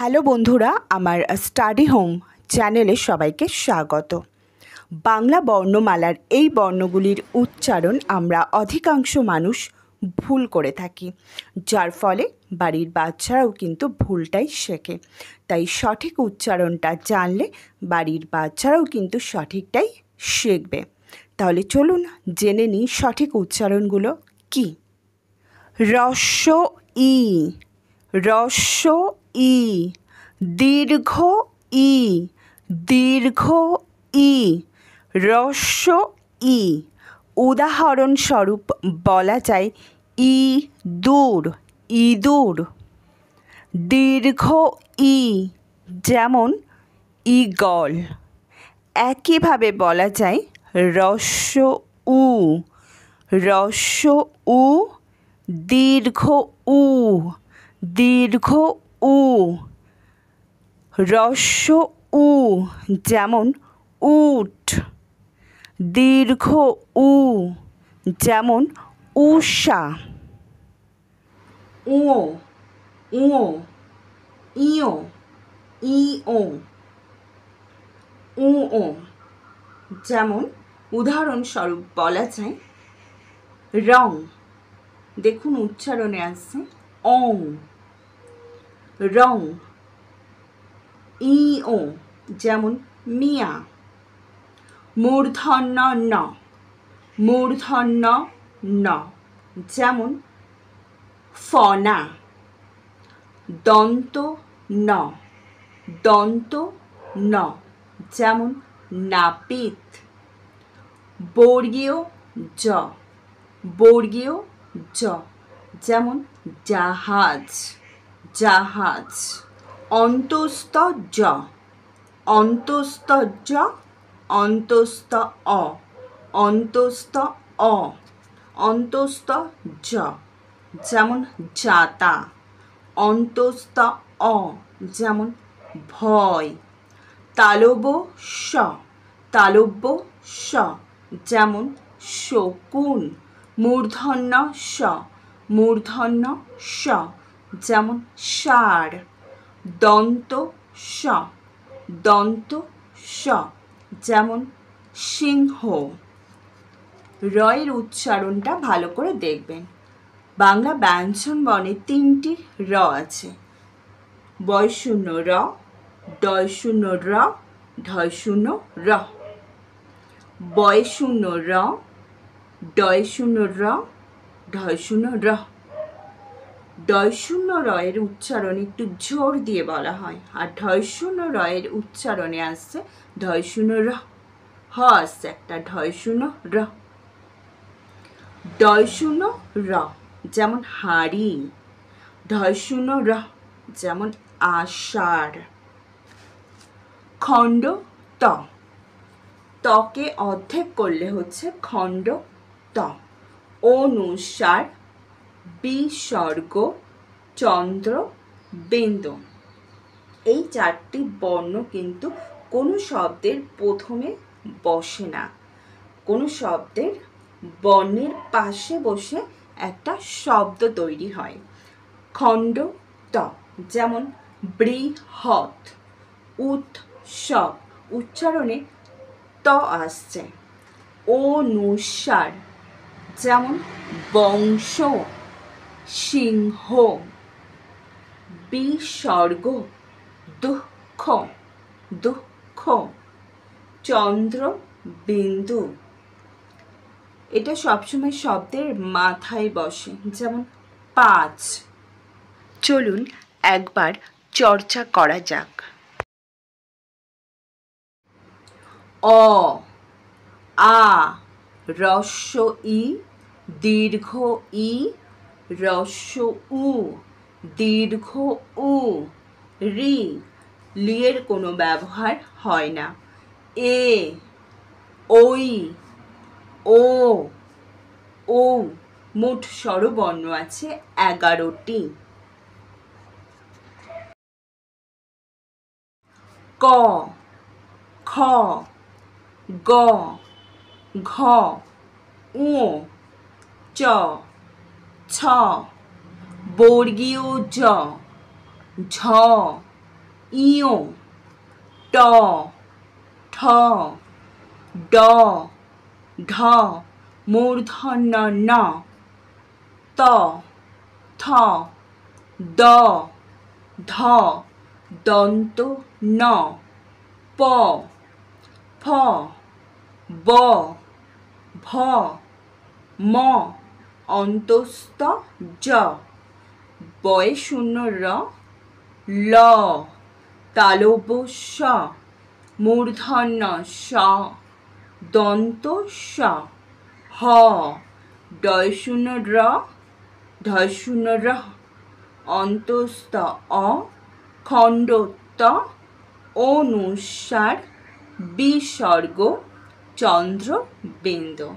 Hello বন্ধুরা, আমার study home চ্যানেলে সবাইকে স্বাগত। বাংলা বর্ণমালার এই বর্ণগুলির উচ্চারণ আমরা অধিকাংশ মানুষ ভুল করে থাকি, যার ফলে বাড়ির বাচ্চারাও কিন্তু ভুলটাই শেখে। তাই সঠিক উচ্চারণটা জানলে বাড়ির বাচ্চারাও কিন্তু সঠিকটাই শিখবে। তাহলে চলুন জেনে নিই সঠিক উচ্চারণগুলো কি। রস্য ই, রস্য ই, দীর্ঘ ই, দীর্ঘ ই, রস্য ই। উদাহরণস্বরূপ বলা যায় ইঁদুর, ইঁদুর। দীর্ঘ ই যেমন ঈগল। একইভাবে বলা যায় রস্য উ, রস্য উ, দীর্ঘ উ, দীর্ঘ উ। রস্য উ যেমন উট। দীর্ঘ উ যেমন উষা। উঁ, উঁ, ইয়ো, ইও, উঁ, যেমন উদাহরণস্বরূপ বলা যায় রং। দেখুন উচ্চারণে আসছে অং, রং। ইও যেমন মিয়া। মূর্ধন্য ন, মূর্ধন্য ন যেমন ফনা। দন্ত ন, দন্ত ন যেমন নাপিত। বর্গীয় জ, বর্গীয় জ যেমন জাহাজ, জাহাজ। অন্তস্থ জ, অন্তস্থ জ, অন্তস্থ অ, অন্তস্থ অ, অন্তস্থ জ যেমন জাতা। অন্তস্থ অ যেমন ভয়। তালব্য স, তালব্য স যেমন শকুন। মূর্ধন্য স, মূর্ধন্য স যেমন ষাঁড়। দন্ত স, দন্ত স যেমন সিংহ। রয়ের উচ্চারণটা ভালো করে দেখবেন। বাংলা ব্যঞ্জন বর্ণে 3টি র আছে। বয়শূন্য র, ডয়শূন্য র, ঢয়শূন্য র। বয়শূন্য র, ডয়শূন্য র, ঢয়শূন্য র। ডয়শূন্য রয়ের উচ্চারণ একটু জোর দিয়ে বলা হয়, আর ঢয়শূন্য রয়ের উচ্চারণে আসছে ঢয়শূন্য র। হ আসছে একটা, ঢয়শূন্য র। ডয়শূন্য র যেমন হাঁড়ি। ঢয়শূন্য র যেমন আষাঢ়। খণ্ড ত, তকে অর্ধেক করলে হচ্ছে খণ্ড ত। অনুসার, বিসর্গ, চন্দ্র বিন্দু। এই 4টি বর্ণ কিন্তু কোনো শব্দের প্রথমে বসে না, কোনো শব্দের বর্ণের পাশে বসে একটা শব্দ তৈরি হয়। খণ্ড ত যেমন বৃহৎ। উৎসব উচ্চারণে ত আসছে। অনুসার যেমন বংশ, সিংহ। বিসর্গ দুঃখ, দুঃখ। চন্দ্র বিন্দু এটা সবসময় শব্দের মাথায় বসে, যেমন 5। চলুন একবার চর্চা করা যাক। অ, আ, রস্য ই, দীর্ঘ ই, রস্য উ, দীর্ঘ উ। রি, লিয়ের কোনো ব্যবহার হয় না। এ, ওই, ও, ও। মোট স্বরবর্ণ আছে 11টি। ক, খ, গ, ঘ, ঙ, চ, ছ। বর্গীয় জ, ঝ, ইয়, ট, ঠ, ড, ঢ, মূর্ধন্য ন, ত, থ, দ, ধ, দন্ত ন, প, ফ, ব, ভ, ম, অন্তস্থ জ, বয়ে শূন্য র, ল, তালব্য স, মূর্ধন্য স, দন্ত স, হ, ডয় শূন্য র, ঢয় শূন্য র, অন্তস্থ অ, খণ্ড ত, অনুস্বার, বিসর্গ চন্দ্রবিন্দু।